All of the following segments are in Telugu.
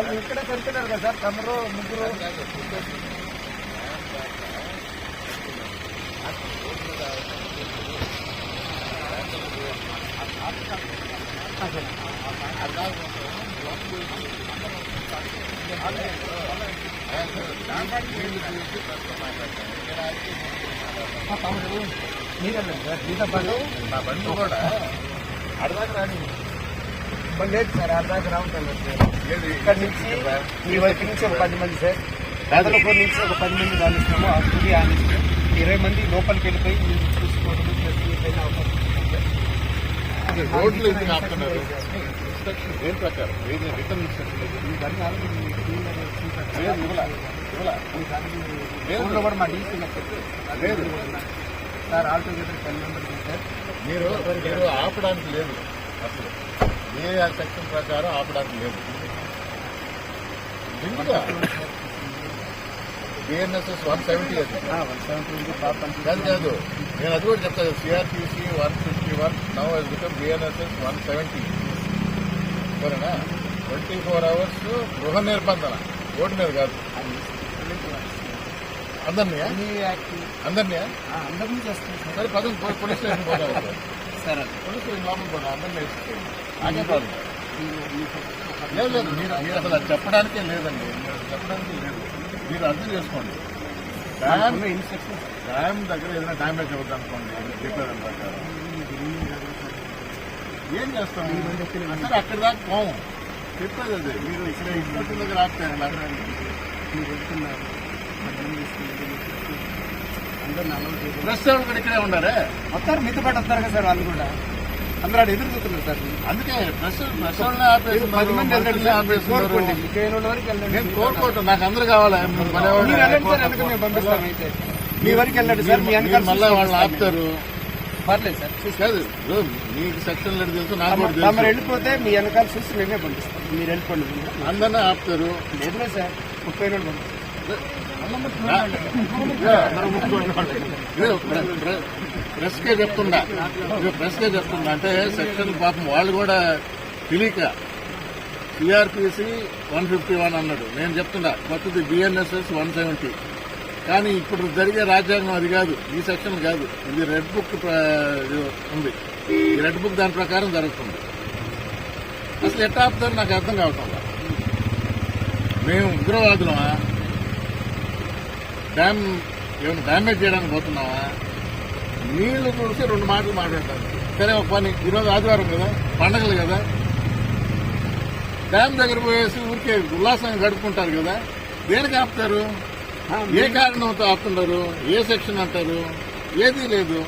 వాళ్ళు ఇక్కడే పెడుతున్నారు కదా సార్, తమరు ముగ్గురు. మీరెళ్ళండి సార్, మీతో పాటు నా బండి కూడా అడదాకా రాని లేదు సార్, అర్ధాకి రావుతాను. ఇక్కడ నుంచి ఈ వైపు నుంచి ఒక 10 మంది సార్, పేదలపూర్ నుంచి ఒక 10 మంది కానిస్తున్నాము. ఆ స్టూడియో ఆనిస్తే 20 మంది లోపలికి వెళ్ళిపోయి మీరు చూసుకోవడం రోడ్లు ఎందుకు ఆపుతున్నారు? దేని ప్రకారం రిటర్న్ కూడా మా డీసీ లేదు సార్. ఆల్టోగెదర్ 10 members sir. మీరు ఆపడానికి లేదు, అసలు ఏ సెక్షన్ ప్రకారం ఆపడానికి లేదు. బిఎన్ఎస్ఎస్ 170 అది 170 కాదు. నేను అది కూడా చెప్తాను. CrPC 151 now has become BNSS 170. సరేనా? 24 hours గృహ నిర్బంధన, రోడ్డు మీద కాదు. అందరినీ అందరినీ చేస్తాం సరే, పోలీస్ స్టేషన్ పోదాం. సార్. పోలీస్ స్టేషన్ లోపల పోదాం, అందరినీ అదే కాదు. లేదు మీరు అసలు అది చెప్పడానికే లేదండి, మీరు చెప్పడానికి లేదు. మీరు అర్థం చేసుకోండి. డ్యామ్ దగ్గర ఏదైనా డ్యామేజ్ అవుతుంది అనుకోండి, చెప్పేదాని ప్రకారం ఏం చేస్తాం? సరే, అక్కడి దాకా పోము. చెప్పేది అదే. మీరు ఇక్కడ ఇన్స్పెక్టర్ దగ్గర ఆపుతారు, మీరు వెళ్తున్నారు, అందరిని అలౌ చేసి ప్రెస్ వాళ్ళు కూడా ఇక్కడే ఉన్నారే. వస్తారు, మీతో పాటు వస్తారు కదా సార్. వాళ్ళు కూడా అందరూ అక్కడ ఎదురు చూస్తున్నారు సార్. అందుకే ప్రెస్ వాళ్ళని ఆపేసి 10 మంది కోరుకోండి. 30 వరకు వెళ్ళండి. నేను కోరుకోవటం, నాకు అందరూ కావాలి. మీరు వెళ్ళండి సార్, వెనక మేము పంపిస్తాం. అయితే మీ వరకు వెళ్ళండి సార్. మీ వెనకాల మళ్ళీ వాళ్ళని ఆపుతారు. పర్లేదు సార్, కాదు మీకు సెక్షన్ లేదు తెలుసు, నాకు కూడా మీరు తెలుసు. వెళ్ళిపోతే మీ వెనకాల చూసి మేమే పంపిస్తాం. మీరు వెళ్ళిపోండి. అందరినీ ఆపుతారు. లేదులే సార్, 30 రోజులు పంపిస్తాం. ప్రెస్కే చెప్తుండా అంటే సెక్షన్ పాపం వాళ్ళు కూడా తెలియక సిఆర్పిసి 151 అన్నాడు. నేను చెప్తున్నా కొత్తది బిఎన్ఎస్ఎస్ 170. కానీ ఇప్పుడు జరిగే రాజ్యాంగం అది కాదు, ఈ సెక్షన్ కాదు. ఇది రెడ్ బుక్ ఉంది. ఈ రెడ్ బుక్ దాని ప్రకారం జరుగుతుంది. అసలు ఎట్లా ఆపుతారు నాకు అర్థం కావటం. మేము ఉగ్రవాదులమా? డ్యామ్ ఏమైనా డ్యామేజ్ చేయడానికి పోతున్నావా? నీళ్లు చూసి 2 మాటలు మాట్లాడతాను. సరే, ఒక పని, ఈరోజు ఆదివారం కదా, పండగలు కదా, డ్యామ్ దగ్గర పోయేసి ఊరికే ఉల్లాసంగా గడుపుకుంటారు కదా. దేనికి ఆపుతారు? ఏ కారణంతో ఆపుతున్నారు? ఏ సెక్షన్ అంటారు? ఏదీ లేదు.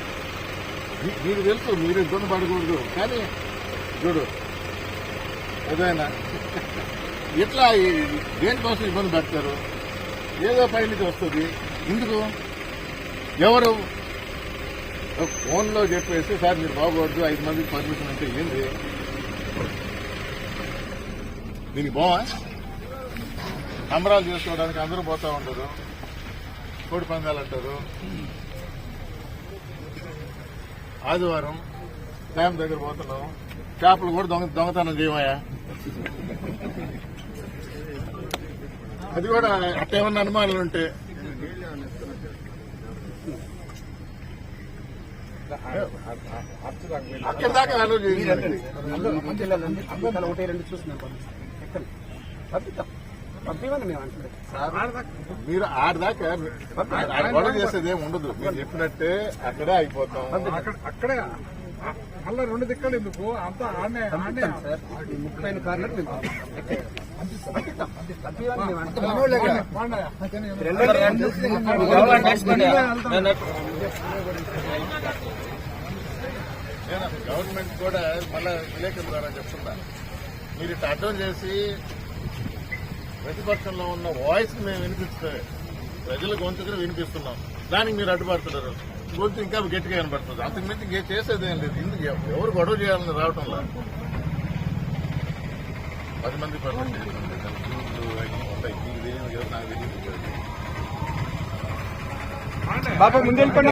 మీకు తెలుసు, మీరు ఇబ్బంది పడకూడదు. కానీ చూడు, ఏదైనా ఇట్లా దేనికోసం ఇబ్బంది పెడతారు? ఏదో పైకి వస్తుంది. ఎందుకు? ఎవరు ఫోన్లో చెప్పేసి సార్ మీరు బాగోడదు 5 మందికి పర్మిషన్ అంటే ఏంది? దీనికి బావా? సంబరాలు చేసుకోవడానికి అందరూ పోతా ఉంటారు, కోడి పందాలు అంటారు. ఆదివారం డ్యామ్ దగ్గర పోతున్నాం, చేపలు కూడా దొంగతనం చేయమయ్యా. అది కూడా అట్టేమన్నా అనుమానాలు ఉంటే అక్కడి దాకా అలో చేయండి. మీరు ఆడదాకా గొడవ చేసేది ఏమి ఉండదు. మీరు చెప్పినట్టే అక్కడే అయిపోతాం. అక్కడే మళ్ళీ 2 దిక్కలు ఎందుకు? అంతా ఆడనే సార్. 30 కార్నర్ గవర్నమెంట్ కూడా మళ్ళా విలేకరుల ద్వారా చెప్తున్నా, మీరు ఇట్లా అర్థం చేసి ప్రతిపక్షంలో ఉన్న వాయిస్ ని మేము వినిపిస్తే ప్రజల గొంతుకుని వినిపిస్తున్నాం. దానికి మీరు అడ్డుపడుతున్నారు. గొంతు ఇంకా గట్టిగా కనబడుతుంది. అంతకు మించి చేసేది ఏం లేదు. ఇందుకు ఎవరు గొడవ చేయాలని రావటంలా 10 మంది పర్మిషన్ ఉంటాయి. నాకు తెలియదు. బాబా ముందు వెళ్ళిపోండి.